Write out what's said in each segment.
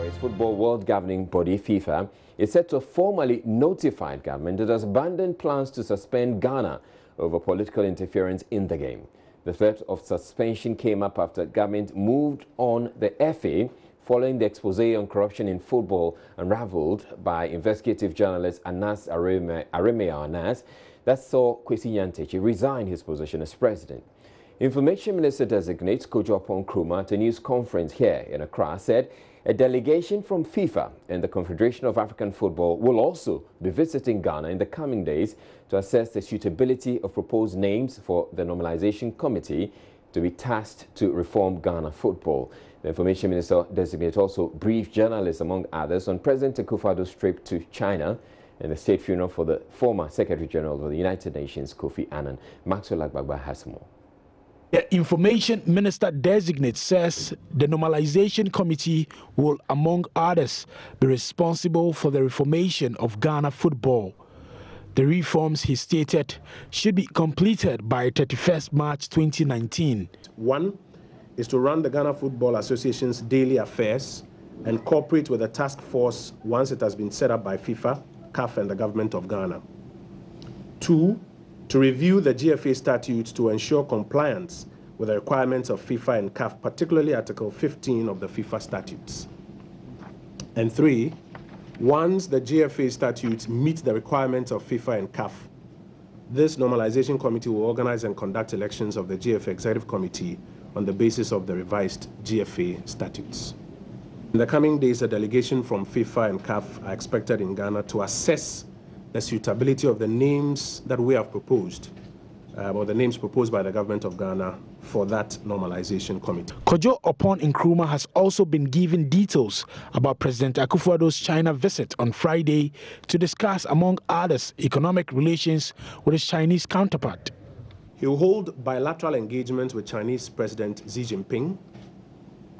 its football world governing body, FIFA, is set to formally notify government it has abandoned plans to suspend Ghana over political interference in the game. The threat of suspension came up after government moved on the FA following the expose on corruption in football unraveled by investigative journalist Anas Aremea Anas that saw Kwesi Nyantakyi resign his position as president. Information Minister designate Kojo Nkrumah at a news conference here in Accra said a delegation from FIFA and the Confederation of African Football will also be visiting Ghana in the coming days to assess the suitability of proposed names for the Normalization Committee to be tasked to reform Ghana football. The Information Minister designate also briefed journalists, among others, on President Akufo-Addo's trip to China and the state funeral for the former Secretary General of the United Nations, Kofi Annan. Maxwell Agbagba has more. The Information Minister designate says the Normalization Committee will, among others, be responsible for the reformation of Ghana football. The reforms, he stated, should be completed by 31st March 2019. One is to run the Ghana Football Association's daily affairs and cooperate with the task force once it has been set up by FIFA, CAF, and the government of Ghana. Two, to review the GFA statutes to ensure compliance with the requirements of FIFA and CAF, particularly Article 15 of the FIFA statutes. And three, once the GFA statutes meet the requirements of FIFA and CAF, this Normalization Committee will organize and conduct elections of the GFA Executive Committee on the basis of the revised GFA statutes. In the coming days, a delegation from FIFA and CAF are expected in Ghana to assess the suitability of the names that we have proposed, or the names proposed by the government of Ghana for that Normalization Committee. Kojo Nkrumah has also been given details about President Akufo-Addo's China visit on Friday to discuss, among others, economic relations with his Chinese counterpart. He will hold bilateral engagements with Chinese President Xi Jinping,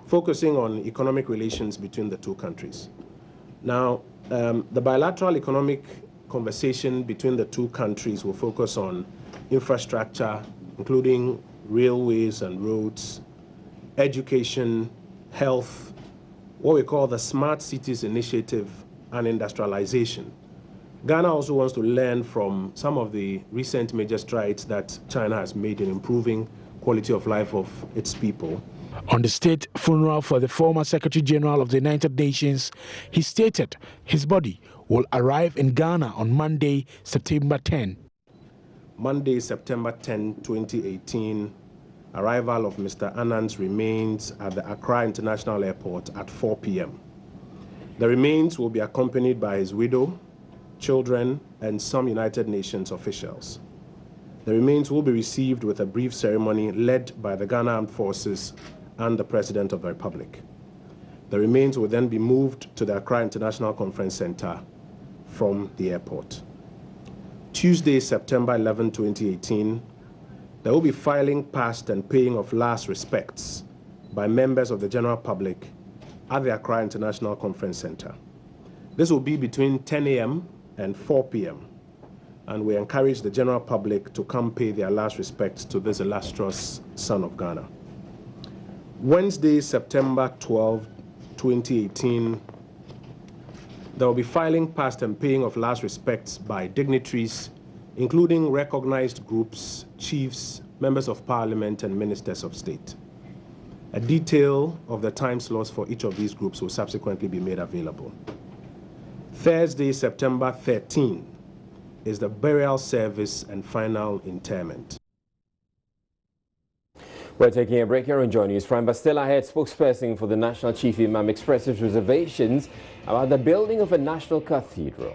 focusing on economic relations between the two countries. Now, the bilateral economic conversation between the two countries will focus on infrastructure, including railways and roads, education, health, what we call the Smart Cities Initiative, and industrialization. Ghana also wants to learn from some of the recent major strides that China has made in improving quality of life of its people. On the state funeral for the former Secretary General of the United Nations, he stated his body will arrive in Ghana on Monday, September 10. Monday, September 10, 2018, arrival of Mr. Annan's remains at the Accra International Airport at 4 p.m. The remains will be accompanied by his widow, children, and some United Nations officials. The remains will be received with a brief ceremony led by the Ghana Armed Forces and the President of the Republic. The remains will then be moved to the Accra International Conference Center from the airport. Tuesday, September 11, 2018, there will be filing past and paying of last respects by members of the general public at the Accra International Conference Center. This will be between 10 a.m. and 4 p.m. and we encourage the general public to come pay their last respects to this illustrious son of Ghana. Wednesday, September 12, 2018, there will be filing past and paying of last respects by dignitaries, including recognized groups, chiefs, members of parliament, and ministers of state. A detail of the time slots for each of these groups will subsequently be made available. Thursday, September 13, is the burial service and final interment. We're taking a break here on Joy News Prime, but still ahead, spokesperson for the National Chief Imam expresses reservations about the building of a national cathedral.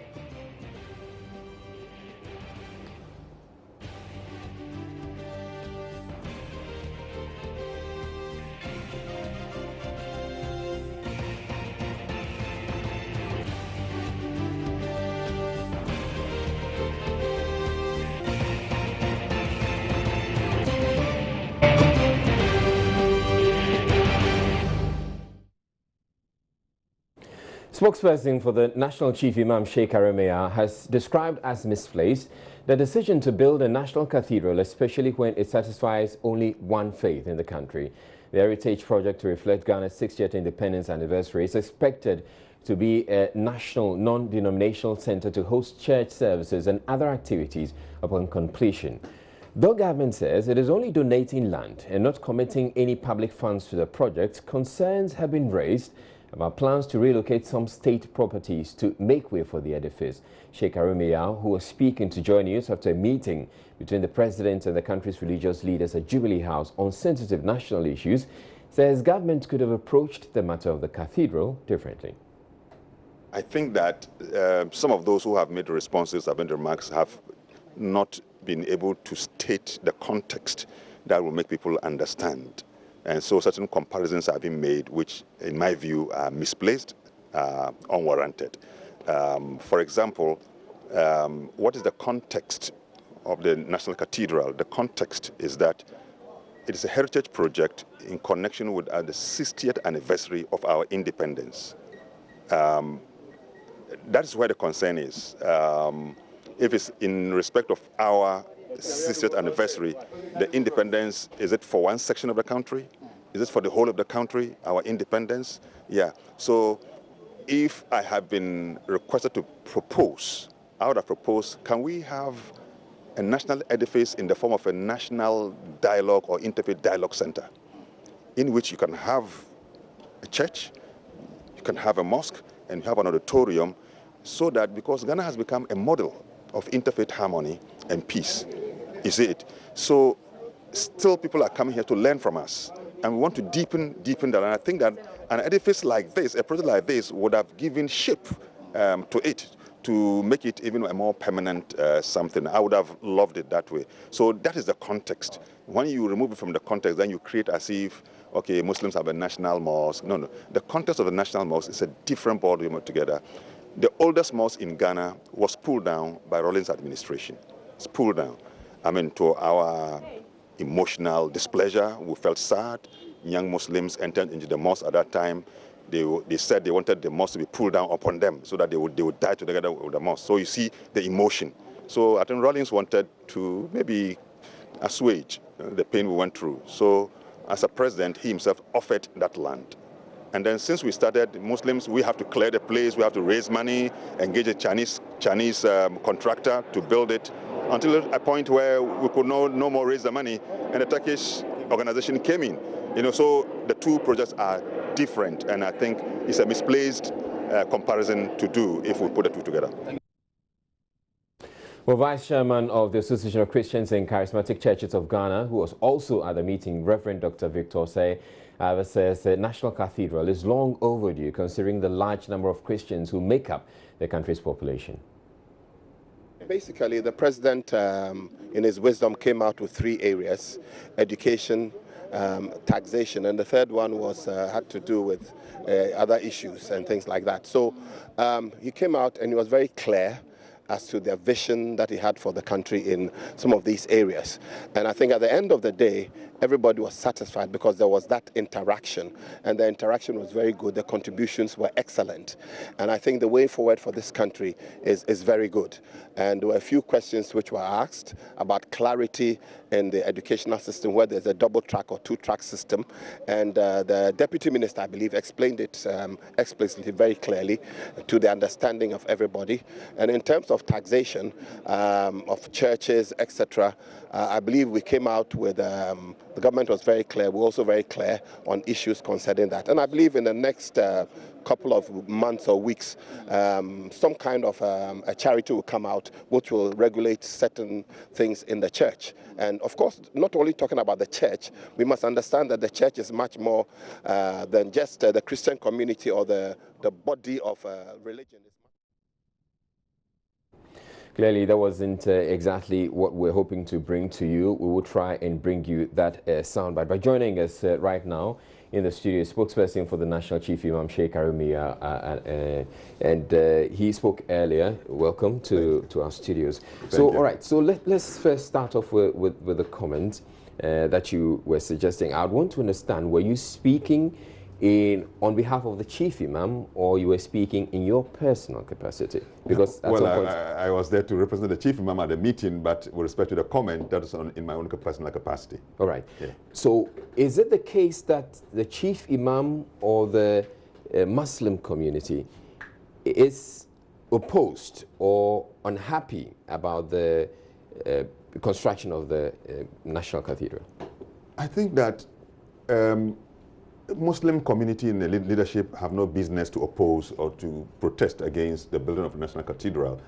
Spokesperson for the National Chief Imam Sheikh Aremea has described as misplaced the decision to build a national cathedral, especially when it satisfies only one faith in the country. The Heritage Project to reflect Ghana's 60th independence anniversary is expected to be a national, non-denominational center to host church services and other activities upon completion. Though government says it is only donating land and not committing any public funds to the project, concerns have been raised about plans to relocate some state properties to make way for the edifice. Sheikh Arumiyao, who was speaking to Joy News after a meeting between the president and the country's religious leaders at Jubilee House on sensitive national issues, says government could have approached the matter of the cathedral differently. I think that some of those who have made responses, have made remarks, have not been able to state the context that will make people understand. And so certain comparisons have been made, which in my view are misplaced, unwarranted. For example, what is the context of the National Cathedral? The context is that it is a heritage project in connection with the 60th anniversary of our independence. That is where the concern is. If it's in respect of our 60th anniversary, the independence, is it for one section of the country? Is it for the whole of the country, our independence? Yeah. So if I have been requested to propose, I would have proposed, can we have a national edifice in the form of a national dialogue or interfaith dialogue center in which you can have a church, you can have a mosque, and you have an auditorium, so that, because Ghana has become a model of interfaith harmony and peace, you see it. So still people are coming here to learn from us, and we want to deepen that. And I think that an edifice like this, a project like this, would have given shape to it, to make it even a more permanent something. I would have loved it that way. So that is the context. When you remove it from the context, then you create as if, okay, Muslims have a national mosque. No, no. The context of the national mosque is a different ballgame altogether. The oldest mosque in Ghana was pulled down by Rawlings administration. It's pulled down. I mean, to our emotional displeasure, we felt sad. Young Muslims entered into the mosque at that time. They said they wanted the mosque to be pulled down upon them so that they would die together with the mosque. So you see the emotion. So I think Rawlings wanted to maybe assuage the pain we went through. So as a president, he himself offered that land. And then since we started, Muslims, we have to clear the place, we have to raise money, engage a Chinese contractor to build it, until a point where we could no more raise the money, and the Turkish organization came in. You know, so the two projects are different, and I think it's a misplaced comparison to do if we put the two together. Well, Vice Chairman of the Association of Christians and Charismatic Churches of Ghana, who was also at the meeting, Reverend Dr. Victor Say, says the National Cathedral is long overdue, considering the large number of Christians who make up the country's population. Basically, the president, in his wisdom, came out with three areas: education, taxation, and the third one was had to do with other issues and things like that. So he came out and he was very clear as to the vision that he had for the country in some of these areas. And I think at the end of the day, everybody was satisfied because there was that interaction, and the interaction was very good. The contributions were excellent. And I think the way forward for this country is very good. And there were a few questions which were asked about clarity in the educational system, where there's a double track or two track system. And the deputy minister, I believe, explained it explicitly, very clearly, to the understanding of everybody. And in terms of taxation of churches, etc., I believe we came out with, the government was very clear, we're also very clear on issues concerning that. And I believe in the next couple of months or weeks, some kind of a charity will come out which will regulate certain things in the church. And of course, not only talking about the church, we must understand that the church is much more than just the Christian community or the body of religion. Clearly, that wasn't exactly what we're hoping to bring to you. We will try and bring you that soundbite. By joining us right now in the studio, spokesperson for the National Chief Imam, Sheikh Arumiyao, and he spoke earlier. Welcome to our studios. All right, so let's first start off with the comment that you were suggesting. I want to understand, were you speaking on behalf of the chief imam, or you were speaking in your personal capacity? Because at some point I was there to represent the chief imam at the meeting, but with respect to the comment, that is in my own personal capacity. All right. Yeah. So is it the case that the chief imam or the Muslim community is opposed or unhappy about the construction of the National Cathedral? I think that Muslim community and the leadership have no business to oppose or to protest against the building of the National Cathedral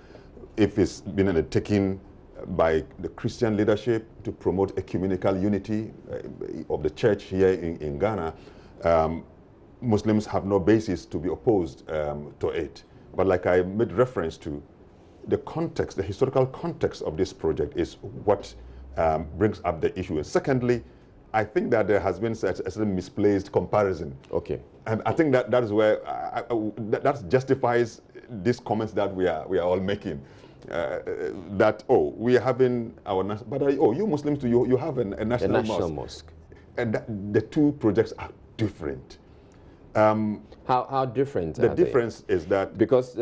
if it's been undertaken by the Christian leadership to promote ecumenical unity of the church here in Ghana. Muslims have no basis to be opposed to it. But like I made reference to, the context, the historical context of this project is what brings up the issue. And secondly, I think that there has been such a certain misplaced comparison. Okay. And I think that is where that justifies these comments that we are all making. That, oh, we are having our national, but oh, you Muslims too, you have a national mosque. And the two projects are different. How different the are difference they? Is that because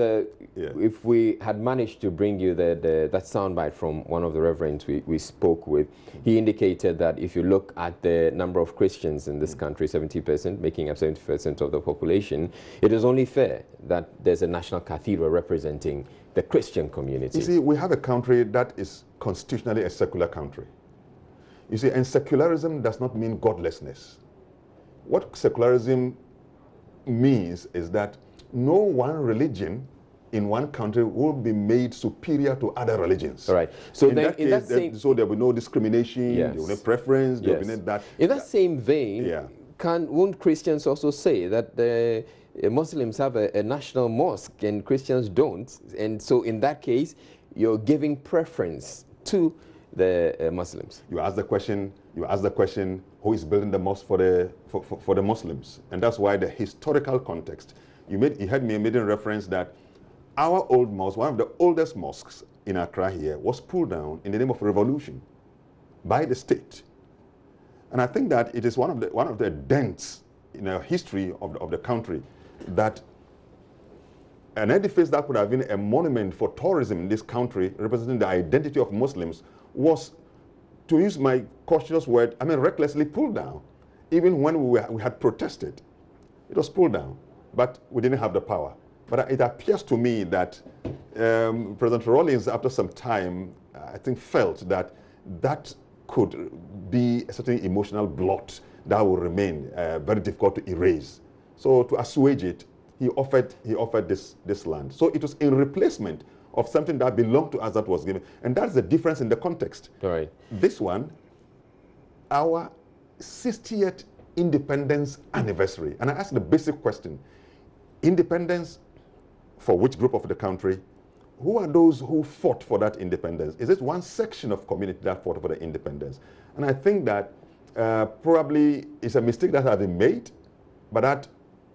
if we had managed to bring you that soundbite from one of the reverends we spoke with, he indicated that if you look at the number of Christians in this country, 70%, making up 70% of the population, it is only fair that there's a national cathedral representing the Christian community. You see, we have a country that is constitutionally a secular country. You see, and secularism does not mean godlessness. What secularism means is that no one religion in one country will be made superior to other religions. All right. So in then, that case, so there will be no discrimination, yes, there will be no preference, there will be no that. In that same vein, won't Christians also say that the Muslims have a national mosque and Christians don't? And so in that case, you're giving preference to the Muslims. You ask the question, who is building the mosque for the Muslims? And that's why the historical context. You heard me making reference that our old mosque, one of the oldest mosques in Accra here, was pulled down in the name of revolution by the state. And I think that it is one of the dents in the history of the country that an edifice that would have been a monument for tourism in this country, representing the identity of Muslims, was, to use my cautious word, recklessly pulled down. Even when we had protested, it was pulled down, but we didn't have the power. But it appears to me that President Rawlings, after some time, I think felt that that could be a certain emotional blot that will remain very difficult to erase. So to assuage it, he offered this land. So it was in replacement of something that belonged to us that was given. And that's the difference in the context. All right. This one, our 60th independence anniversary. And I asked the basic question, independence for which group of the country? Who are those who fought for that independence? Is it one section of community that fought for the independence? And I think that probably it's a mistake that has been made, but that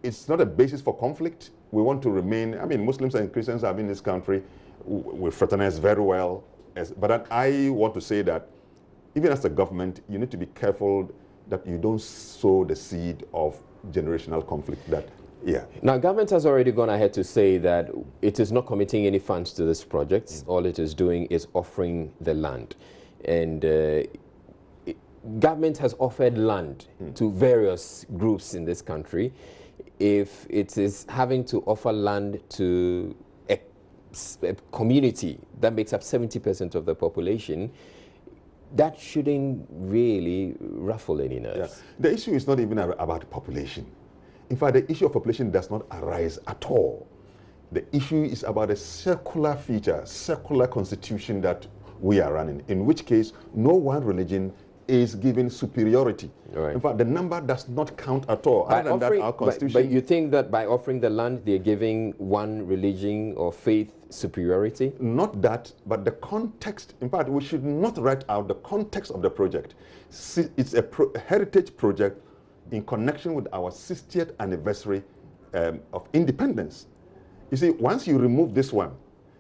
it's not a basis for conflict. We want to remain, Muslims and Christians have been in this country, we fraternize very well. But I want to say that even as a government, you need to be careful that you don't sow the seed of generational conflict. Now, government has already gone ahead to say that it is not committing any funds to this project. All it is doing is offering the land. And government has offered land to various groups in this country. If it is having to offer land to a community that makes up 70% of the population, that shouldn't really ruffle any nerves. The issue is not even about population. In fact, the issue of population does not arise at all. The issue is about a secular feature, secular constitution that we are running, in which case no one religion is given superiority. Right. In fact, the number does not count at all. Other than that, our constitution... But you think that by offering the land, they're giving one religion or faith superiority? Not that, but the context. In fact, we should not write out the context of the project. It's a heritage project in connection with our 60th anniversary of independence. You see, once you remove this one,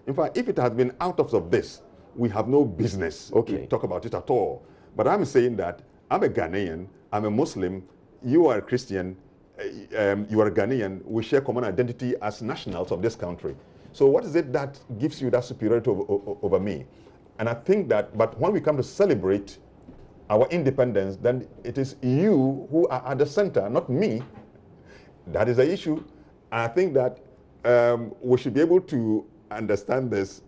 in fact, if it had been out of this, we have no business to talk about it at all. But I'm saying that I'm a Ghanaian, I'm a Muslim, you are a Christian, you are a Ghanaian, we share common identity as nationals of this country. So what is it that gives you that superiority over me? And I think that, but when we come to celebrate our independence, then it is you who are at the center, not me. That is the issue. And I think that we should be able to understand this.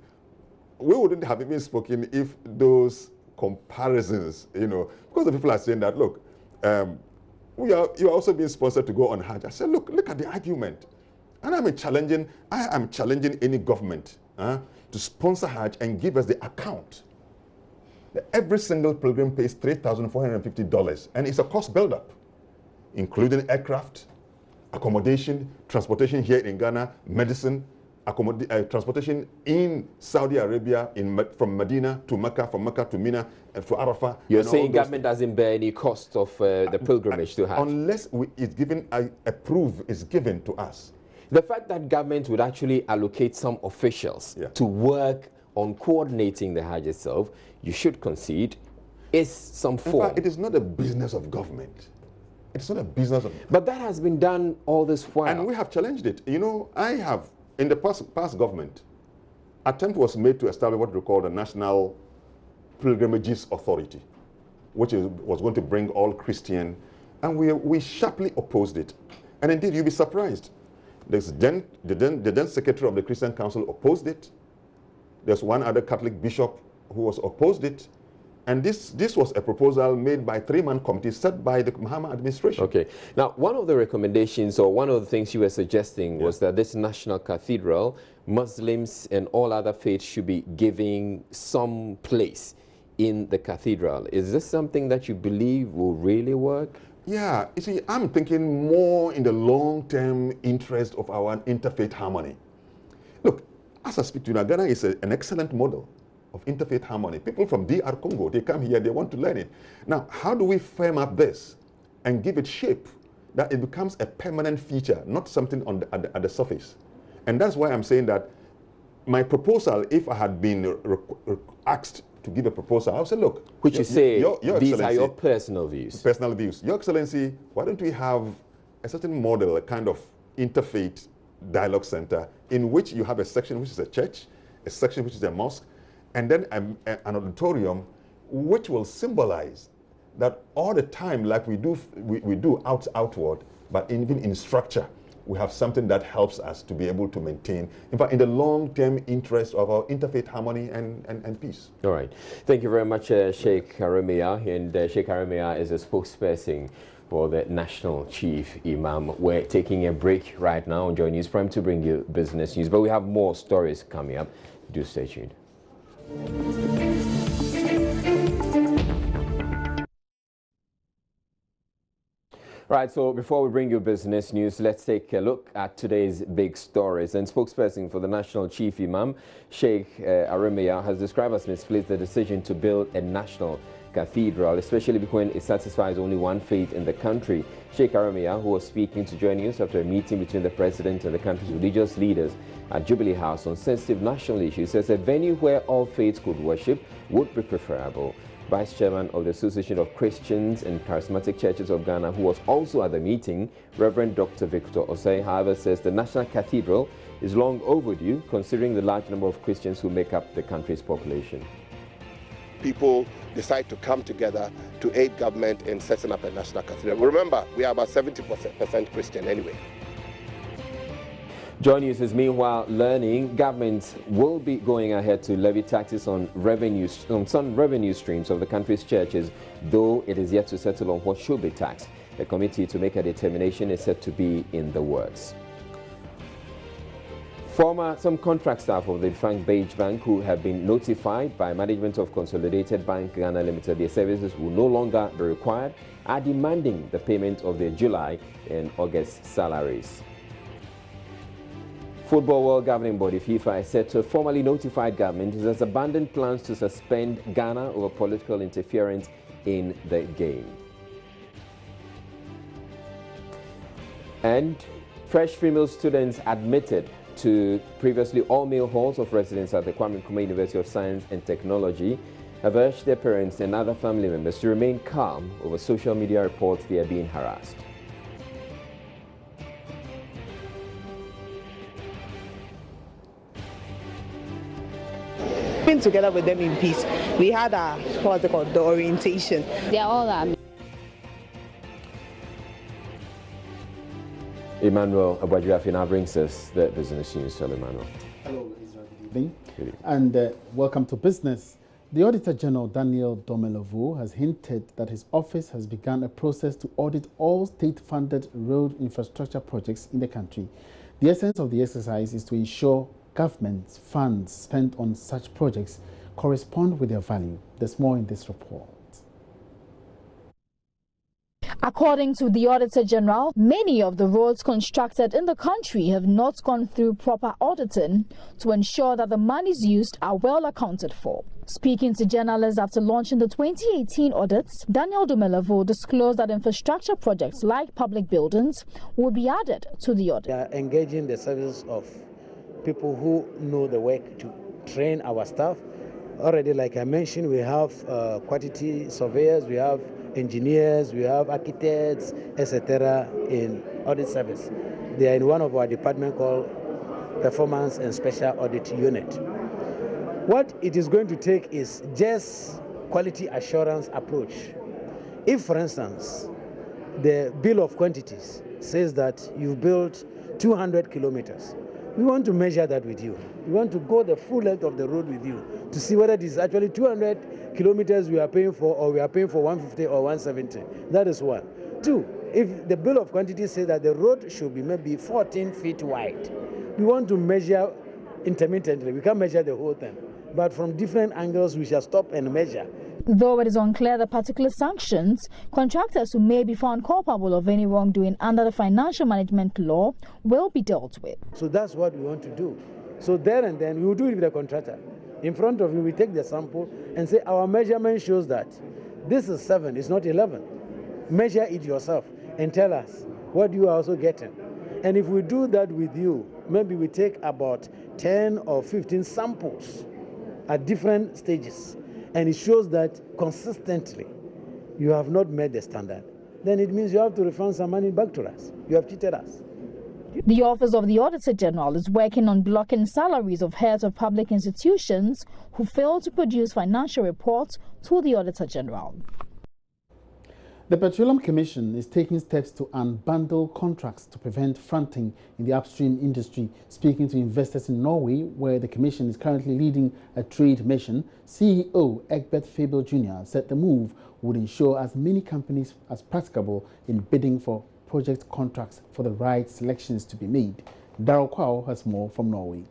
We wouldn't have even spoken if those comparisons, because the people are saying that, look, you are also being sponsored to go on Hajj. I said, look at the argument. And I am challenging any government to sponsor Hajj and give us the account. Every single pilgrim pays $3,450, and it's a cost buildup, including aircraft, accommodation, transportation here in Ghana, medicine, transportation in Saudi Arabia, from Medina to Mecca, from Mecca to Mina, to Arafah. You're saying government doesn't bear any cost of the pilgrimage to Hajj? Unless it's given, a proof is given to us. The fact that government would actually allocate some officials to work on coordinating the Hajj itself, you should concede, is some form. In fact, it is not a business of government. It's not a business of... But that has been done all this while. And we have challenged it. I have, in the past government, attempt was made to establish what we call the National Pilgrimages Authority, which was going to bring all Christian, and we sharply opposed it. And indeed, you'll be surprised. The then Secretary of the Christian Council opposed it. There's one other Catholic bishop who was opposed it. And this was a proposal made by a 3-man committee set by the Mahama administration. Okay. Now, one of the recommendations, or one of the things you were suggesting, was that this national cathedral, Muslims and all other faiths should be giving some place in the cathedral. Is this something that you believe will really work? Yeah. You see, I'm thinking more in the long-term interest of our interfaith harmony. Look, as I speak to you, Ghana is an excellent model of interfaith harmony. People from DR Congo, they come here, they want to learn it. Now, how do we firm up this and give it shape that it becomes a permanent feature, not something at the surface? And that's why I'm saying that my proposal, if I had been asked to give a proposal, I would say, look. Which you say, your these are your personal views. Personal views. Your Excellency, why don't we have a certain model, a kind of interfaith dialogue center, in which you have a section which is a church, a section which is a mosque, and then an auditorium which will symbolize that all the time, like we do outward, but even in structure, we have something that helps us to be able to maintain, in fact, in the long-term interest of our interfaith harmony and peace. All right. Thank you very much, Sheikh Aremia. And Sheikh Aremia is a spokesperson for the National Chief Imam. We're taking a break right now on Joy News Prime to bring you business news, but we have more stories coming up. Do stay tuned. Right, so before we bring you business news, let's take a look at today's big stories. And spokesperson for the National Chief Imam, Sheikh Aremia, has described as misplaced the decision to build a national cathedral, especially when it satisfies only one faith in the country. Sheikh Aremia, who was speaking to Joy News after a meeting between the president and the country's religious leaders at Jubilee House on sensitive national issues, says a venue where all faiths could worship would be preferable. Vice Chairman of the Association of Christians and Charismatic Churches of Ghana, who was also at the meeting, Reverend Dr. Victor Osei, however, says the National Cathedral is long overdue, considering the large number of Christians who make up the country's population. People decide to come together to aid government in setting up a national cathedral. Remember, we are about 70% Christian anyway. Joy News is meanwhile learning governments will be going ahead to levy taxes on some revenue streams of the country's churches, though it is yet to settle on what should be taxed. The committee to make a determination is said to be in the works. Some contract staff of the defunct Beige Bank who have been notified by management of Consolidated Bank Ghana Limited their services will no longer be required are demanding the payment of their July and August salaries. Football World Governing Body FIFA is said to have formally notified government it has abandoned plans to suspend Ghana over political interference in the game. And fresh female students admitted to previously all-male halls of residence at the Kwame Nkrumah University of Science and Technology have urged their parents and other family members to remain calm over social media reports they are being harassed. sleeping together with them in peace. We had our, what's it called, the orientation. They are all Emmanuel Abadjafi now brings us the business news. Hello, Emmanuel. Hello, Israel. Good evening. Good evening. And welcome to business. The Auditor General, Daniel Domelovu, has hinted that his office has begun a process to audit all state-funded road infrastructure projects in the country. The essence of the exercise is to ensure government funds spent on such projects correspond with their value. There's more in this report. According to the Auditor General, many of the roads constructed in the country have not gone through proper auditing to ensure that the monies used are well accounted for. Speaking to journalists after launching the 2018 audits, Daniel Domelovu disclosed that infrastructure projects like public buildings will be added to the audit. We are engaging the services of people who know the work to train our staff. Already, like I mentioned, we have quantity surveyors, we have engineers, we have architects, etc. in audit service. They are in one of our departments called Performance and Special Audit Unit. What it is going to take is just quality assurance approach. If, for instance, the bill of quantities says that you've built 200 kilometers, we want to measure that with you. We want to go the full length of the road with you to see whether it is actually 200 kilometers we are paying for, or we are paying for 150 or 170. That is one. Two, if the bill of quantities says that the road should be maybe 14 feet wide, we want to measure intermittently. We can't measure the whole thing, but from different angles we shall stop and measure. Though it is unclear the particular sanctions, contractors who may be found culpable of any wrongdoing under the financial management law will be dealt with. So that's what we want to do. So there and then we will do it with the contractor. In front of you, we take the sample and say our measurement shows that this is 7, it's not 11. Measure it yourself and tell us what you are also getting. And if we do that with you, maybe we take about 10 or 15 samples at different stages, and it shows that consistently you have not met the standard, then it means you have to refund some money back to us. You have cheated us. The Office of the Auditor General is working on blocking salaries of heads of public institutions who fail to produce financial reports to the Auditor General. The Petroleum Commission is taking steps to unbundle contracts to prevent fronting in the upstream industry. Speaking to investors in Norway, where the Commission is currently leading a trade mission, CEO Egbert Fabel Jr. said the move would ensure as many companies as practicable in bidding for project contracts for the right selections to be made. Daryl Kwao has more from Norway.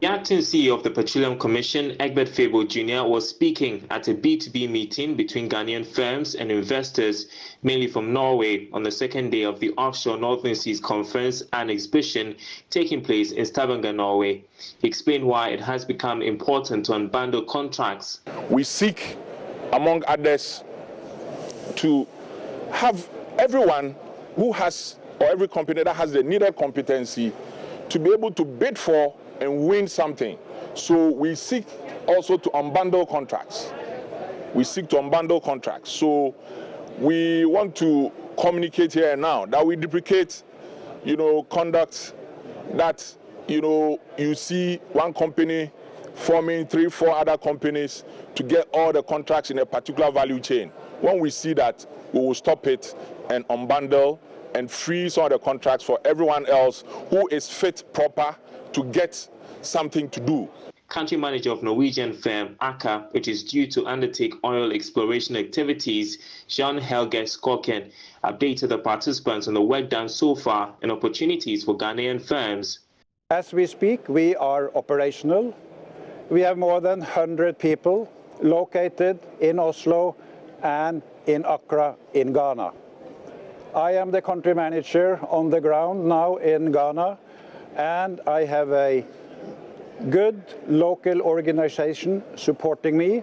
The acting CEO of the Petroleum Commission, Egbert Fabel Jr., was speaking at a B2B meeting between Ghanaian firms and investors, mainly from Norway, on the second day of the Offshore Northern Seas Conference and exhibition taking place in Stavanger, Norway. He explained why it has become important to unbundle contracts. We seek, among others, to have everyone who has, or every company that has the needed competency to be able to bid for and win something. So we seek also to unbundle contracts. We seek to unbundle contracts. So we want to communicate here and now that we deprecate, conduct that, you see one company forming 3-4 other companies to get all the contracts in a particular value chain. When we see that, we will stop it and unbundle and free some of the contracts for everyone else who is fit, proper, to get something to do. Country manager of Norwegian firm Aker, which is due to undertake oil exploration activities, Jean Helge Skoken, updated the participants on the work done so far and opportunities for Ghanaian firms. As we speak, we are operational. We have more than 100 people located in Oslo and in Accra in Ghana. I am the country manager on the ground now in Ghana, and I have a good local organization supporting me,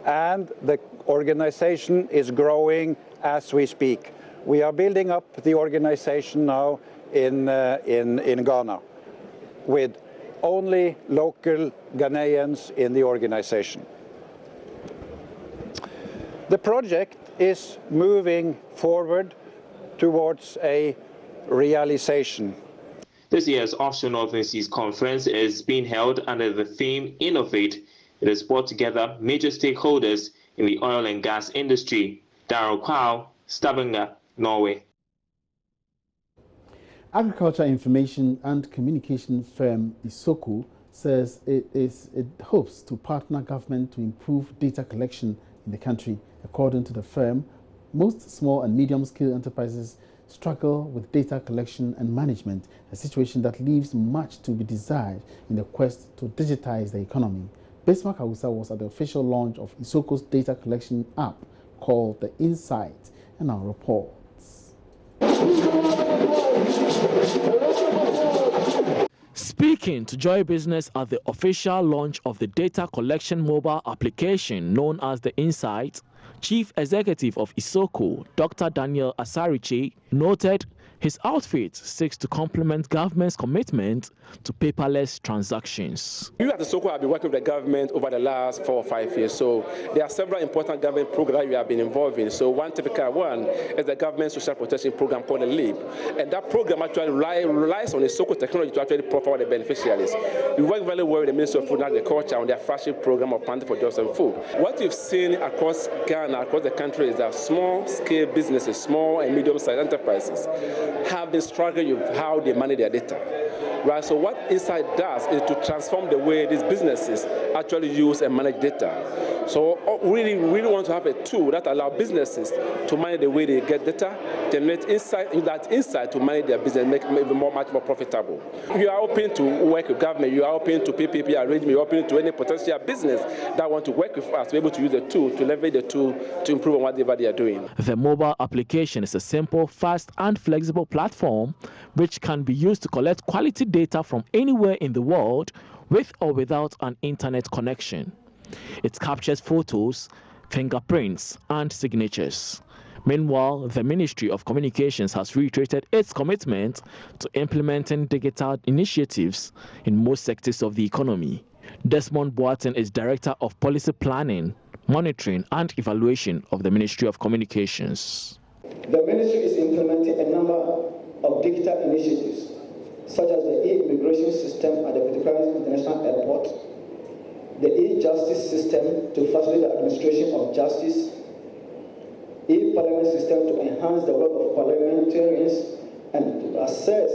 and the organization is growing as we speak. We are building up the organization now in Ghana with only local Ghanaians in the organization. The project is moving forward towards a realization. This year's Offshore Northern Seas Conference is being held under the theme Innovate, It has brought together major stakeholders in the oil and gas industry. Darryl Kwao, Stavanger, Norway. Agriculture information and communication firm Isoko says it hopes to partner government to improve data collection in the country. According to the firm, most small and medium-scale enterprises struggle with data collection and management, a situation that leaves much to be desired in the quest to digitize the economy. Bismarck Hausa was at the official launch of Isoko's data collection app called The Insight, and our reports. Speaking to Joy Business at the official launch of the data collection mobile application known as The Insight, Chief Executive of Isoko, Dr. Daniel Asariche, noted his outfit seeks to complement government's commitment to paperless transactions. We at Isoko have been working with the government over the last 4 or 5 years, so there are several important government programs that we have been involved in. So one typical one is the government social protection program called the LEAP, and that program actually relies on Isoko technology to actually profile the beneficiaries. We work very well with the Ministry of Food and Agriculture on their flagship program of Planting for Jobs and Food. What we've seen across Ghana, across the country, is that small-scale businesses, small and medium-sized enterprises, have been struggling with how they manage their data. Right, so what Insight does is to transform the way these businesses actually use and manage data. So we really want to have a tool that allows businesses to manage the way they get data, generate insight, use that insight to manage their business, make it much more profitable. You are open to work with government, you are open to PPP arrangement, you are open to any potential business that want to work with us, to be able to use the tool, to leverage the tool to improve on whatever they are doing. The mobile application is a simple, fast and flexible platform which can be used to collect quality data from anywhere in the world with or without an internet connection. It captures photos, fingerprints and signatures. Meanwhile, the Ministry of Communications has reiterated its commitment to implementing digital initiatives in most sectors of the economy. Desmond Boateng is Director of Policy Planning, Monitoring and Evaluation of the Ministry of Communications. The Ministry is implementing a number of digital initiatives, such as the e-immigration system at the Cathedral International Airport, the e-justice system to facilitate the administration of justice, e-parliament system to enhance the work of parliamentarians and to assess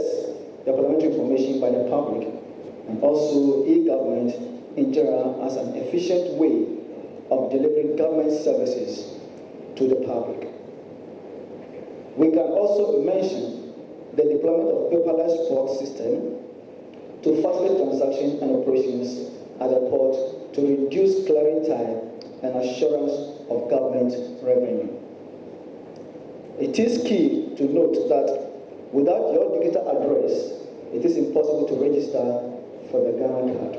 the parliamentary information by the public, and also e-government in general as an efficient way of delivering government services to the public. We can also mention the deployment of paperless port system to facilitate transactions and operations at the port to reduce clearing time and assurance of government revenue. It is key to note that without your digital address, it is impossible to register for the Ghana card.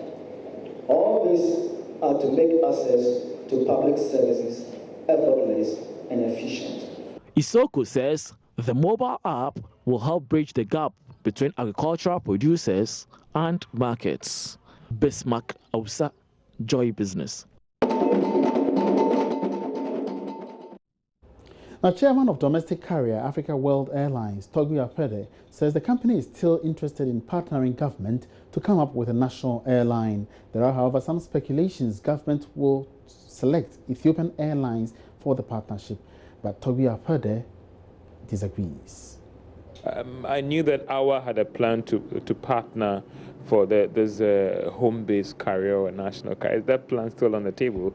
All these are to make access to public services effortless and efficient. Isoko says the mobile app will help bridge the gap between agricultural producers and markets. Bismarck Hausa, Joy Business. Now, Chairman of domestic carrier Africa World Airlines, Togu Apede, says the company is still interested in partnering government to come up with a national airline. There are, however, some speculations government will select Ethiopian Airlines for the partnership, but Togu Apede disagrees. I knew that AWA had a plan to partner for this home-based carrier or national carrier. Is that plan still on the table?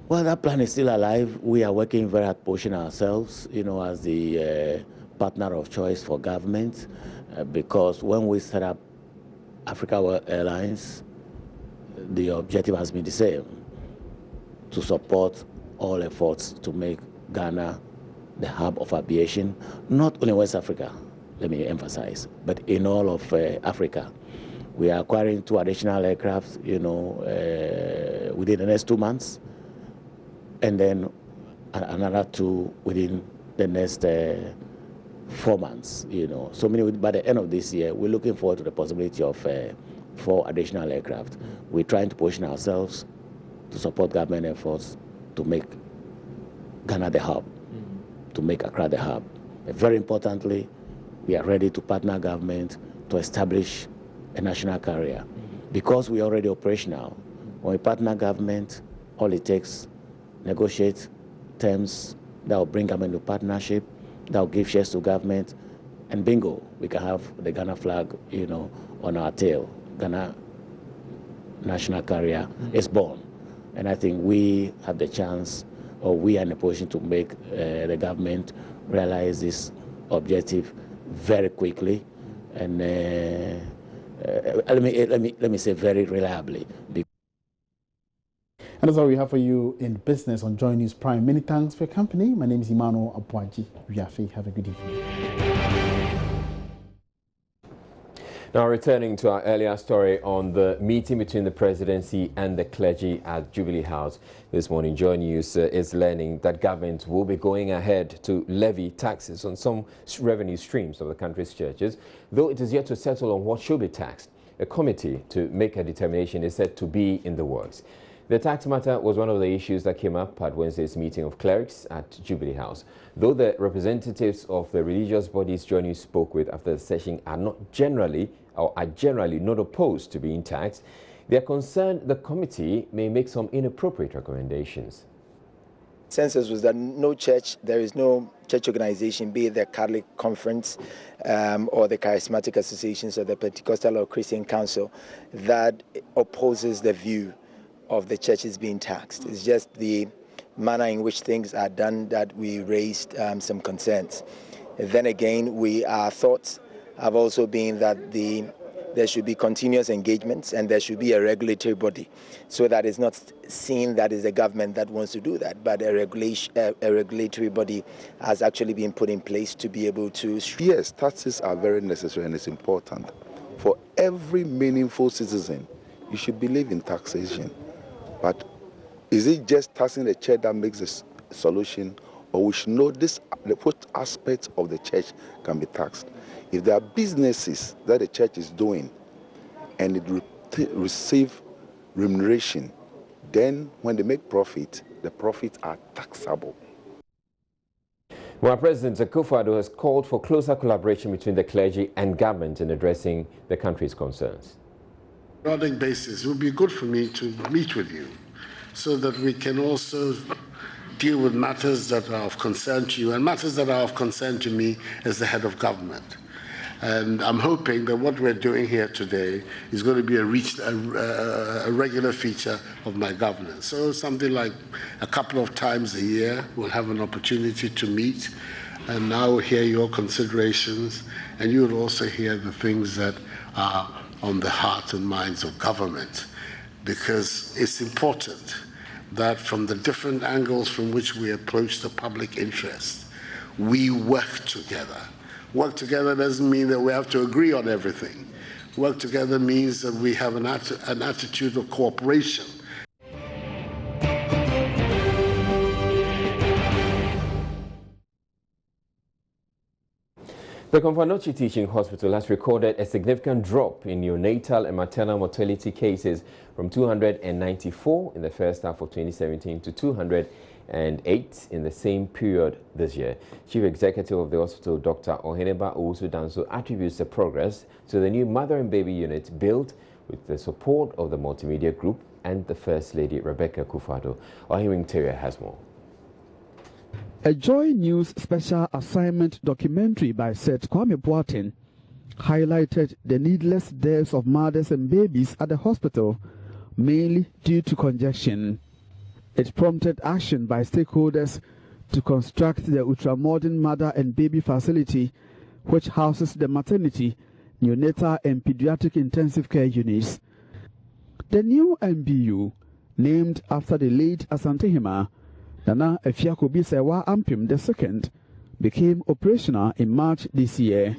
Well, that plan is still alive. We are working very hard pushing ourselves, as the partner of choice for government, because when we set up Africa World Airlines, the objective has been the same, to support all efforts to make Ghana the hub of aviation, not only West Africa, let me emphasize, but in all of Africa. We are acquiring 2 additional aircraft, within the next 2 months, and then another 2 within the next 4 months, So by the end of this year, we're looking forward to the possibility of 4 additional aircraft. We're trying to position ourselves to support government efforts to make Ghana the hub, to make Accra the hub. But very importantly, we are ready to partner government to establish a national carrier. Because we are already operational, When we partner government, all it takes, negotiate terms that will bring government to partnership, that will give shares to government, and bingo, we can have the Ghana flag, you know, on our tail. Ghana national carrier is born. And I think we have the chance, or we are in a position to make the government realize this objective very quickly, and let me say very reliably. And that's all we have for you in business on Joy News Prime. Many thanks for your company. My name is Emmanuel Abuaji. Have a good evening. Now, returning to our earlier story on the meeting between the presidency and the clergy at Jubilee House this morning, Joy News is learning that government will be going ahead to levy taxes on some revenue streams of the country's churches, though it is yet to settle on what should be taxed. A committee to make a determination is said to be in the works. The tax matter was one of the issues that came up at Wednesday's meeting of clerics at Jubilee House. Though the representatives of the religious bodies Joy News spoke with after the session are generally not opposed to being taxed, they are concerned the committee may make some inappropriate recommendations. Consensus was that there is no church organization, be it the Catholic Conference or the Charismatic Associations or the Pentecostal or Christian Council, that opposes the view of the churches being taxed. It's just the manner in which things are done that we raised some concerns. Then again, our thoughts have also been that there should be continuous engagements and there should be a regulatory body, so that it's not seen that is the government that wants to do that, but a regulatory body has actually been put in place to be able to... Yes, taxes are very necessary and it's important. For every meaningful citizen, you should believe in taxation. But is it just taxing the church that makes a solution, or we should know what aspects of the church can be taxed? If there are businesses that the church is doing and it receive remuneration, then when they make profit, the profits are taxable. Well, President Akufo-Addo has called for closer collaboration between the clergy and government in addressing the country's concerns. Periodic basis, it would be good for me to meet with you so that we can also deal with matters that are of concern to you and matters that are of concern to me as the head of government. And I'm hoping that what we're doing here today is going to be a regular feature of my governance. So something like a couple of times a year, we'll have an opportunity to meet, and I will hear your considerations, and you will also hear the things that are on the heart and minds of government, because it's important that from the different angles from which we approach the public interest, we work together. Work together doesn't mean that we have to agree on everything. Work together means that we have an attitude of cooperation. The Komfanochi Teaching Hospital has recorded a significant drop in neonatal and maternal mortality cases from 294 in the first half of 2017 to 208 in the same period this year. Chief Executive of the hospital, Dr. Oheneba Owusu-Danso, attributes the progress to the new mother and baby unit built with the support of the multimedia group and the First Lady, Rebecca Akufo-Addo. Ohiwing Terry has more. A Joy News special assignment documentary by Seth Kwame Boateng highlighted the needless deaths of mothers and babies at the hospital, mainly due to congestion. It prompted action by stakeholders to construct the ultramodern mother and baby facility, which houses the maternity, neonatal and pediatric intensive care units. The new MBU, named after the late Asante Nana Efiakobi Sewa Ampim II, became operational in March this year.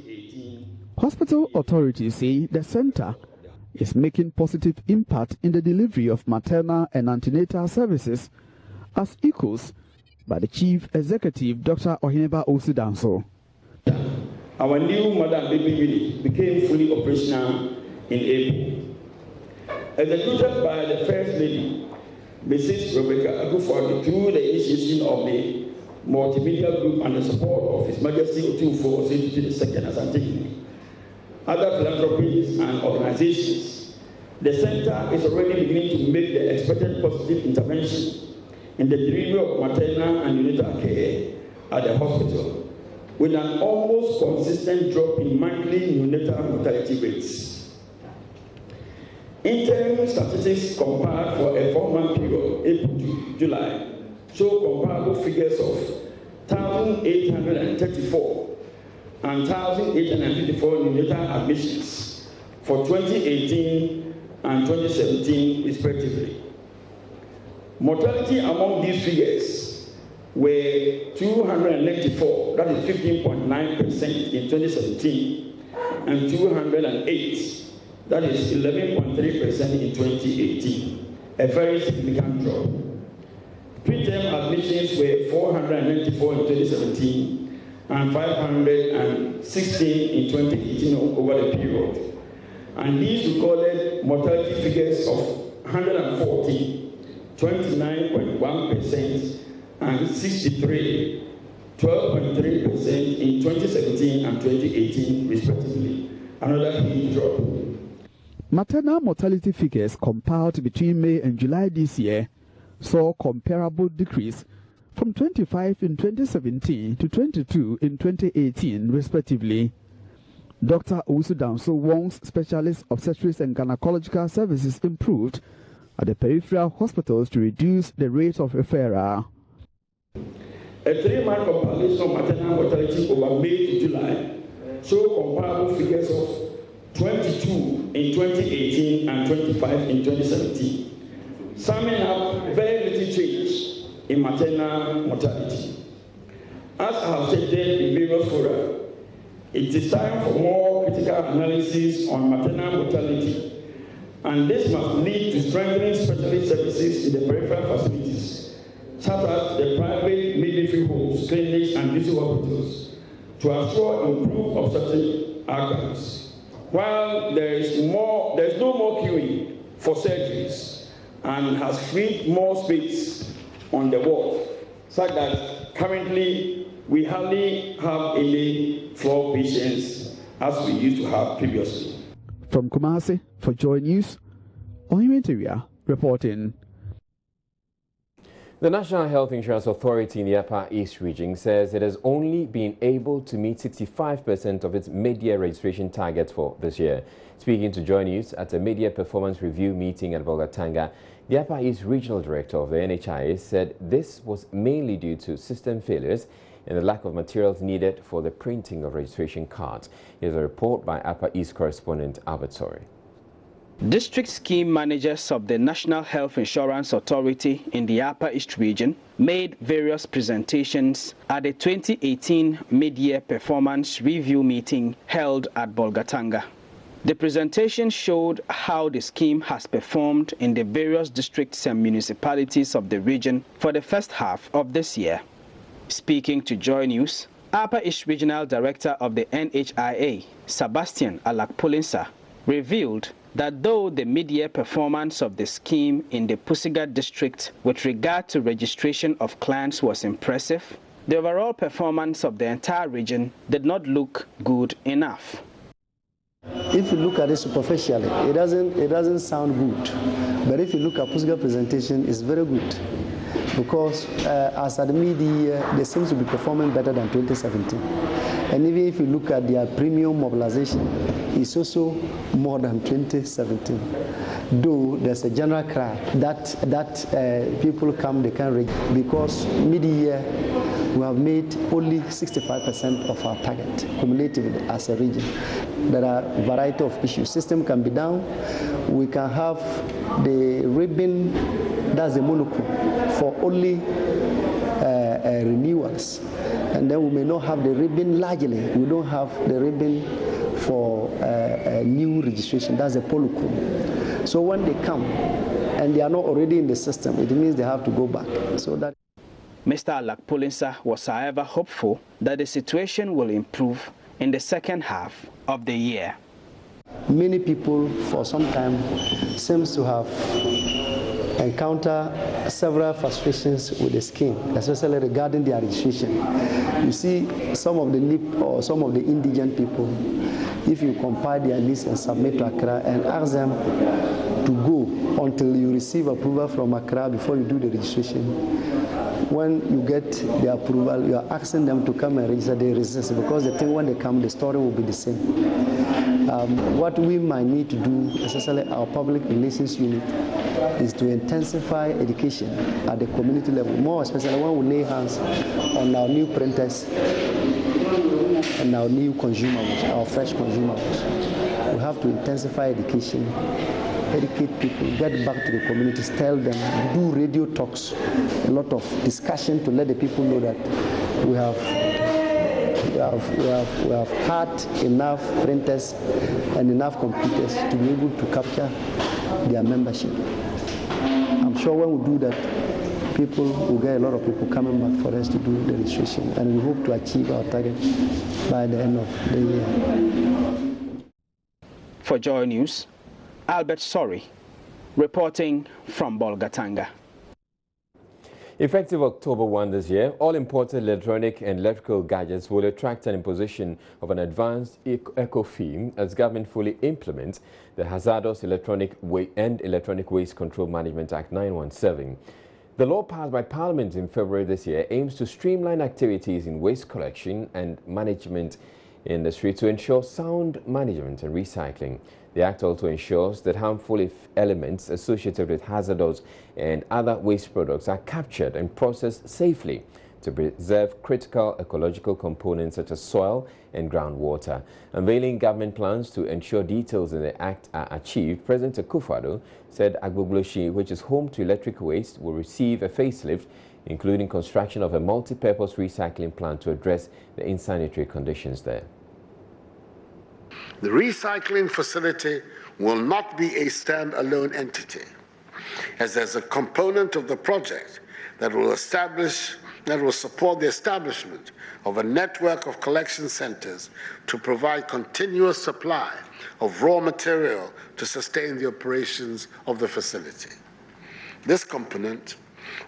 Hospital authorities say the center is making positive impact in the delivery of maternal and antenatal services, as echoes by the Chief Executive, Dr. Oheneba Owusu-Danso. Our new mother and baby unit became fully operational in April. Executed by the First Lady, Mrs. Rebecca Akufo-Addo, through the initiation of the multimedia group and the support of His Majesty Otumfuo II Asante. Other philanthropies and organizations the center is already beginning to make the expected positive intervention in the delivery of maternal and neonatal care at the hospital, with an almost consistent drop in monthly neonatal mortality rates. Interim statistics compared for a 4-month period, April to July, show comparable figures of 1,834 and 1,854 neonatal admissions for 2018 and 2017 respectively. Mortality among these figures were 294, that is 15.9% in 2017, and 208, that is 11.3% in 2018, a very significant drop. Preterm admissions were 494 in 2017 and 516 in 2018 over the period. And these recorded mortality figures of 140, 29.1%, and 63, 12.3% in 2017 and 2018 respectively. Another huge drop. Maternal mortality figures compiled between May and July this year saw comparable decrease from 25 in 2017 to 22 in 2018 respectively. Dr. Owusu Danso Wong's specialist obstetrics and gynecological services improved at the peripheral hospitals to reduce the rate of referral. A 3-month compilation of maternal mortality over May to July show comparable figures of 22 in 2018 and 25 in 2017, summing up very little change in maternal mortality. As I have stated in various fora, it is time for more critical analysis on maternal mortality, and this must lead to strengthening specialist services in the peripheral facilities, such as the private midwifery homes, clinics, and district hospitals, to assure improved obstetric outcomes. While there is no more queuing for surgeries and has freed more space on the ward, such that currently we hardly have any floor patients as we used to have previously. From Kumasi, for Joy News, Ohimenteria reporting. The National Health Insurance Authority in the Upper East region says it has only been able to meet 65% of its mid-year registration targets for this year. Speaking to Joy News at a mid-year performance review meeting at Bolgatanga, the Upper East Regional Director of the NHIA said this was mainly due to system failures and the lack of materials needed for the printing of registration cards. Here's a report by Upper East correspondent Albert Sori. District scheme managers of the National Health Insurance Authority in the Upper East region made various presentations at the 2018 mid-year performance review meeting held at Bolgatanga. The presentation showed how the scheme has performed in the various districts and municipalities of the region for the first half of this year. Speaking to Joy News, Upper East Regional Director of the NHIA, Sebastian Alakpulinsa, revealed that though the mid-year performance of the scheme in the Pusiga district with regard to registration of clients was impressive, the overall performance of the entire region did not look good enough. If you look at it superficially, it doesn't sound good. But if you look at Pusiga presentation, it's very good. Because as at the mid-year, they seem to be performing better than 2017. And even if you look at their premium mobilization, it's also more than 2017. Though there's a general cry that people come, they can't register. Because mid-year, we have made only 65% of our target cumulatively as a region. There are a variety of issues. System can be down. We can have the ribbon, that's the monocle, for only renewals. And then we may not have the ribbon largely. We don't have the ribbon for new registration. That's a polycule. So when they come and they are not already in the system, it means they have to go back. So that Mr. Alakpulinsa was, however, hopeful that the situation will improve in the second half of the year. Many people for some time seems to have encountered several frustrations with the scheme, especially regarding their registration. You see, some of the NIP or some of the indigent people, if you compile their list and submit to Accra and ask them to go until you receive approval from Accra before you do the registration, when you get the approval, you are asking them to come and register, they resist, because the thing when they come, the story will be the same. What we might need to do, especially our public relations unit, is to intensify education at the community level, more especially when we lay hands on our new printers and our new consumables, our fresh consumables. We have to intensify education, educate people, get back to the communities, tell them, do radio talks, a lot of discussion to let the people know that we have had enough printers and enough computers to be able to capture their membership. I'm sure when we do that, people will get a lot of people coming back for us to do the registration, and we hope to achieve our target by the end of the year. For Joy News, Albert Sorry, reporting from Bolgatanga. Effective October 1 this year, all imported electronic and electrical gadgets will attract an imposition of an advanced eco-fee as government fully implements the Hazardous Electronic Waste Control Management Act 917. The law passed by Parliament in February this year aims to streamline activities in waste collection and management industry to ensure sound management and recycling. The Act also ensures that harmful elements associated with hazardous and other waste products are captured and processed safely to preserve critical ecological components such as soil and groundwater. Unveiling government plans to ensure details in the Act are achieved, President Akufo-Addo said Agbogloshi, which is home to electric waste, will receive a facelift, including construction of a multi-purpose recycling plant to address the insanitary conditions there. The recycling facility will not be a stand-alone entity, as there's a component of the project that will support the establishment of a network of collection centers to provide continuous supply of raw material to sustain the operations of the facility. This component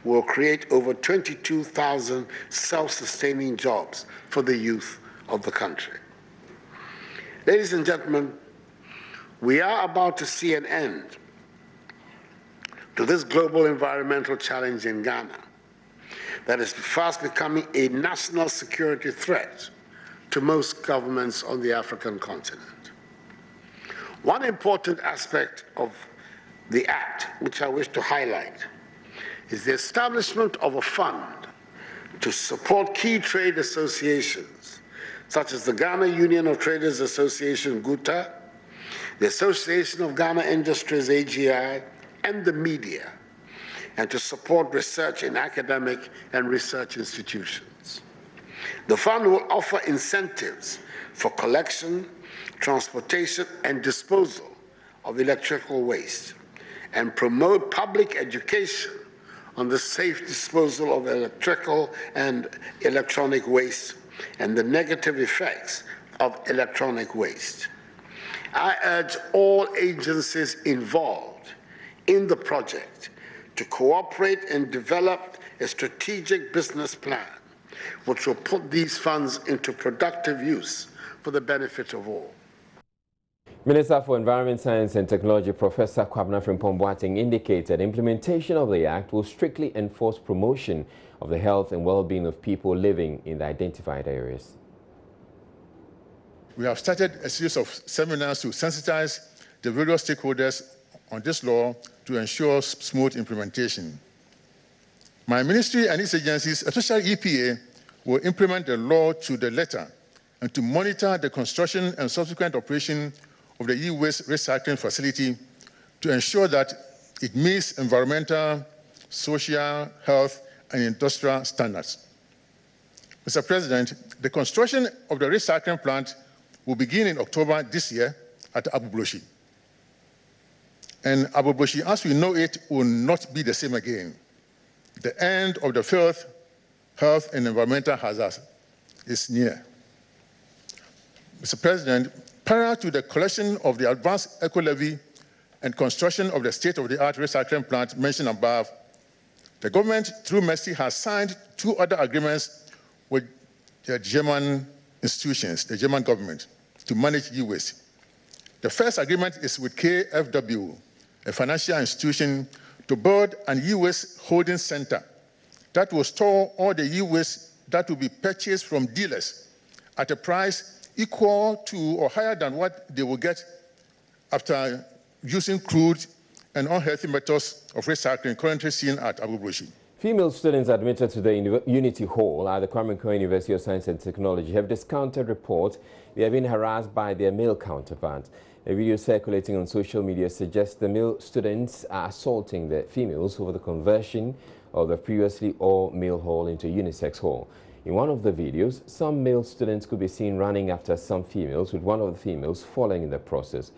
will create over 22,000 self-sustaining jobs for the youth of the country. Ladies and gentlemen, we are about to see an end to this global environmental challenge in Ghana that is fast becoming a national security threat to most governments on the African continent. One important aspect of the Act, which I wish to highlight, is the establishment of a fund to support key trade associations, such as the Ghana Union of Traders Association, GUTA, the Association of Ghana Industries, AGI, and the media, and to support research in academic and research institutions. The fund will offer incentives for collection, transportation, and disposal of electrical waste, and promote public education on the safe disposal of electrical and electronic waste and the negative effects of electronic waste. I urge all agencies involved in the project to cooperate and develop a strategic business plan which will put these funds into productive use for the benefit of all. Minister for Environment, Science and Technology, Professor Kwabena Frimpong-Boateng, indicated implementation of the Act will strictly enforce promotion of the health and well-being of people living in the identified areas. We have started a series of seminars to sensitize the various stakeholders on this law to ensure smooth implementation. My ministry and its agencies, especially EPA, will implement the law to the letter and to monitor the construction and subsequent operation of the e-waste recycling facility to ensure that it meets environmental, social, health, and industrial standards. Mr. President, the construction of the recycling plant will begin in October this year at Agbogloshi. And Agbogloshi, as we know it, will not be the same again. The end of the filth, health, and environmental hazards is near. Mr. President, prior to the collection of the advanced eco-levy and construction of the state-of-the-art recycling plant mentioned above, the government, through MERCI, has signed 2 other agreements with the German institutions, the German government. to manage e-waste. The first agreement is with KFW, a financial institution, to build an e-waste holding center that will store all the e-waste that will be purchased from dealers at a price equal to or higher than what they will get after using crude and unhealthy methods of recycling currently seen at Abu Dhabi. Female students admitted to the Unity Hall at the Kwame Nkrumah University of Science and Technology have discounted reports they have been harassed by their male counterparts. A video circulating on social media suggests the male students are assaulting the females over the conversion of the previously all-male hall into a unisex hall. In one of the videos, some male students could be seen running after some females, with one of the females falling in the process.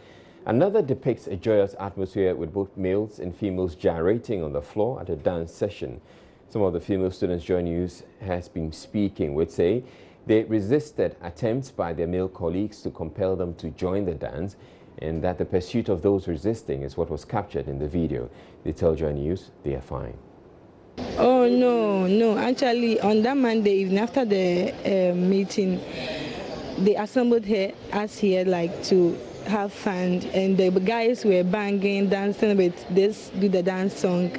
Another depicts a joyous atmosphere with both males and females gyrating on the floor at a dance session. Some of the female students Joy News has been speaking with say they resisted attempts by their male colleagues to compel them to join the dance, and that the pursuit of those resisting is what was captured in the video. They tell Joy News they are fine. Oh, no. Actually, on that Monday evening after the meeting, they assembled us here like to have fun, and the guys were banging, dancing with this do the dance song,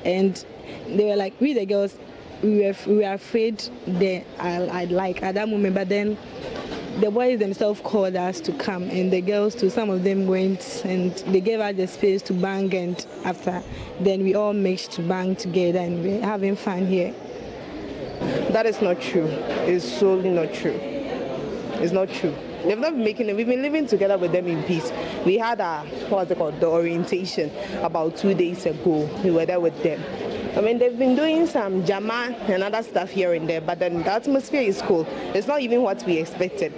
and they were like, we the girls, we were afraid I'd like at that moment, but then the boys themselves called us to come, and the girls too, some of them went and they gave us the space to bang, and after then we all mixed to bang together and we're having fun here. That is not true. It's solely not true. It's not true. They've not been making it. We've been living together with them in peace. We had the orientation about 2 days ago. We were there with them. I mean, they've been doing some jama and other stuff here and there, but then the atmosphere is cool. It's not even what we expected.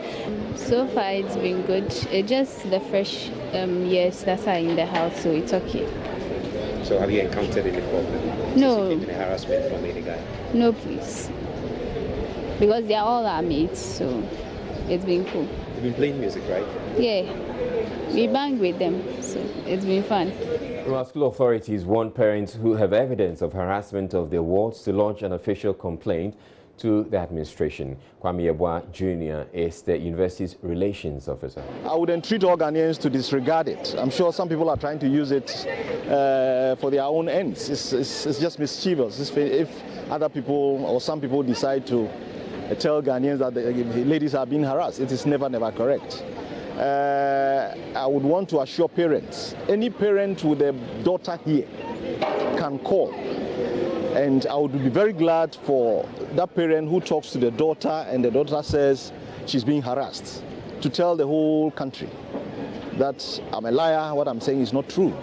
So far, it's been good. It's just the fresh years that are in the house, so it's okay. So have you encountered any problem? No. Any harassment from any guy? No, please. Because they are all our mates, so it's been cool. You've been playing music, right? Yeah. We bang with them, so it's been fun. School authorities warn parents who have evidence of harassment of their wards to lodge an official complaint to the administration. Kwame Yeboah Jr. is the university's relations officer. I would entreat all Ghanaians to disregard it. I'm sure some people are trying to use it for their own ends. It's just mischievous. If other people or some people decide to tell Ghanaians that the ladies are being harassed, it is never correct. I would want to assure parents, any parent with a daughter here can call, and I would be very glad for that parent who talks to the daughter and the daughter says she's being harassed, to tell the whole country that I'm a liar, what I'm saying is not true.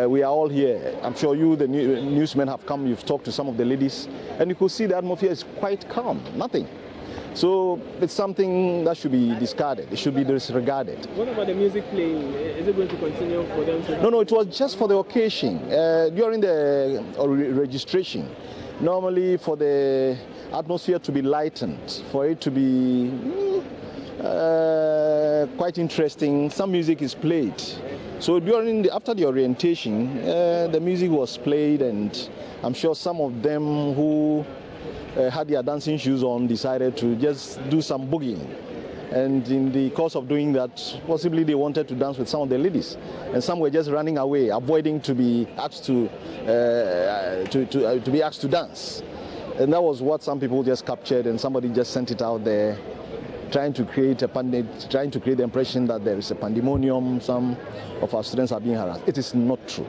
We are all here. I'm sure you, the newsmen, have come, you've talked to some of the ladies, and you could see the atmosphere is quite calm, nothing. So it's something that should be discarded. It should be disregarded. What about the music playing? Is it going to continue for them to... No, it was just for the occasion. During the registration, normally for the atmosphere to be lightened, for it to be quite interesting, some music is played. So after the orientation, the music was played, and I'm sure some of them who had their dancing shoes on decided to just do some boogieing, and in the course of doing that, possibly they wanted to dance with some of the ladies, and some were just running away, avoiding to be asked to be asked to dance, and that was what some people just captured, and somebody just sent it out there, trying to create the impression that there is a pandemonium, some of our students are being harassed. It is not true.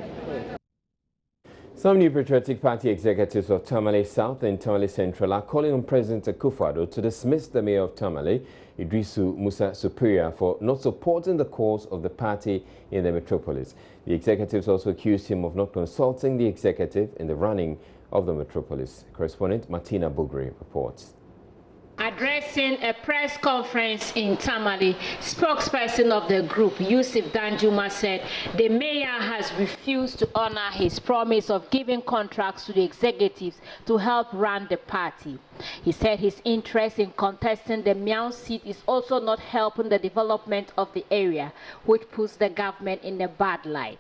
Some New Patriotic Party executives of Tamale South and Tamale Central are calling on President Akufo-Addo to dismiss the mayor of Tamale, Idrisu Musa Superior, for not supporting the cause of the party in the metropolis. The executives also accused him of not consulting the executive in the running of the metropolis. Correspondent Martina Bugri reports. Addressing a press conference in Tamale, spokesperson of the group, Yusuf Danjuma, said the mayor has refused to honor his promise of giving contracts to the executives to help run the party. He said his interest in contesting the Miao seat is also not helping the development of the area, which puts the government in a bad light.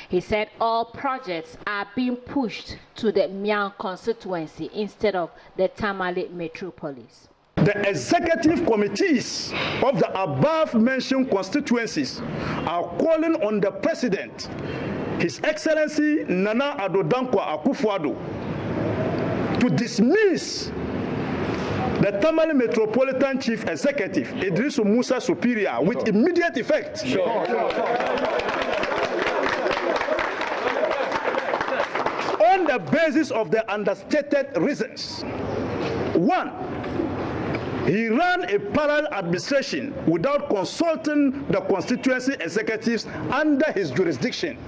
He said all projects are being pushed to the Miao constituency instead of the Tamale metropolis. The executive committees of the above-mentioned constituencies are calling on the President, His Excellency Nana Addo Dankwa Akufo-Addo, to dismiss the Tamale Metropolitan Chief Executive, Idrisu Musa Superior, with immediate effect. On the basis of the understated reasons. 1, he ran a parallel administration without consulting the constituency executives under his jurisdiction.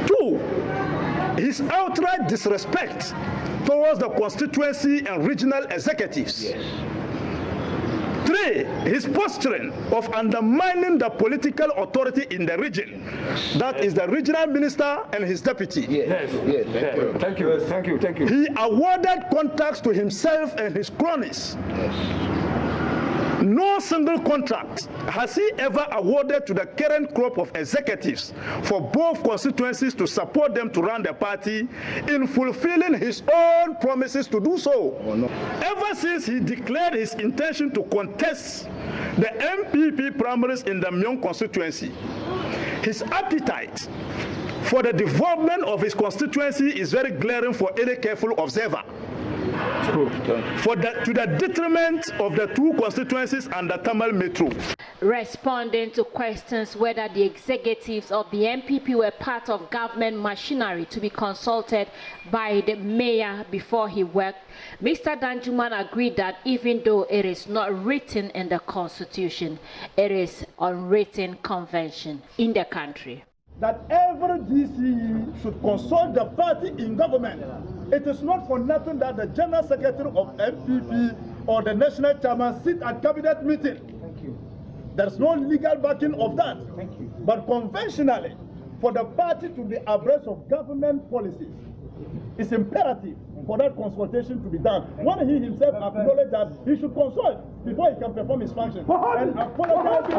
2, his outright disrespect towards the constituency and regional executives. 3, his posturing of undermining the political authority in the region. That is the regional minister and his deputy. Thank you. He awarded contracts to himself and his cronies. No single contract has he ever awarded to the current crop of executives for both constituencies to support them to run the party in fulfilling his own promises to do so. Ever since he declared his intention to contest the MPP primaries in the Myong constituency, his appetite for the development of his constituency is very glaring for any careful observer. To the detriment of the 2 constituencies and the Tamale Metro. Responding to questions whether the executives of the MPP were part of government machinery to be consulted by the mayor before he worked, Mr. Danjuma agreed that even though it is not written in the constitution, it is unwritten convention in the country. That every DCE should consult the party in government. It is not for nothing that the General Secretary of MPP or the National Chairman sit at cabinet meeting. There's no legal backing of that. But conventionally, for the party to be abreast of government policies, it's imperative for that consultation to be done. When he himself acknowledged that he should consult before he can perform his function and apologize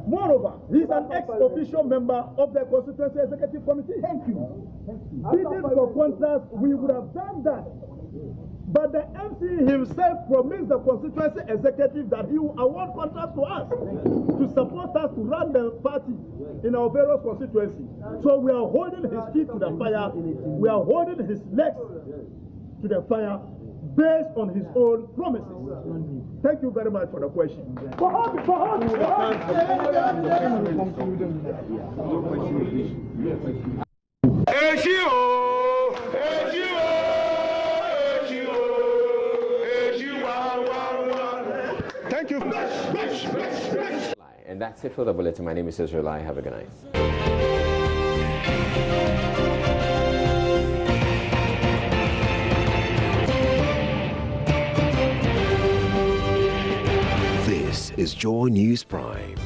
Moreover, he is an ex-official member of the Constituency Executive Committee. Thank you. Bidding for contracts, we would have done that. But the MC himself promised the constituency executive that he will award contracts to us to support us to run the party in our various constituencies. So we are holding his feet to the fire. We are holding his legs to the fire based on his own promises. Thank you very much for the question. Thank you. And that's it for the bulletin. My name is Israel. Have a good night. This is Joy News Prime.